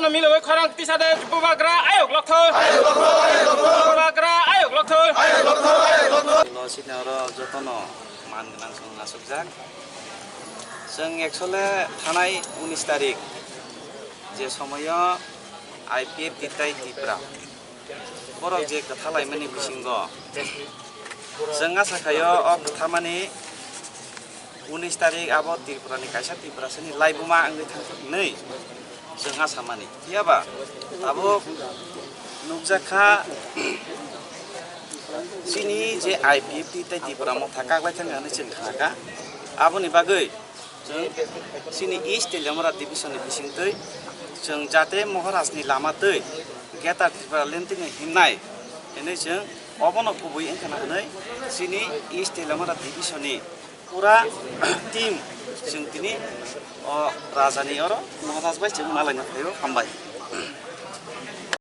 no miloi khorang tisade bubagra ayok lokthoi bubagra ayok lokthoi lo sinaro jotono मान गोनां जों नासुकजाक जों actually थानाय 19 तारिख जे समायाव आईपीएफ दिथाय त्रिपुरा बर' जे खोथा लाइमोननि बिसिंग जों आसाखायो अ खोथा माने 19 तारिख आबो त्रिपुरानि कायसा त्रिपुरासोनि लाइबुमा आंनि थांनै जों आसामानि याबा आबो नुकजाखा सिनि जे आईपीएफ दिथाय त्रिपुरा मो थाकाग्लाय थांगानो जों थाका आबोनि बागै जों सिनि ईस्ट तेलमरा डिविजननि बिसिंतै जों जाते महाराजनि लामातै गेटा त्रिपुरा लेन्टिनि हिन्नाय एनै जों अबनो गुबै एंखानानै सिनि ईस्ट तेलमरा डिविजननि पुरा टीम जों दिनै राजानि अर महाराज बाय जों मालायना थायो हामबाय।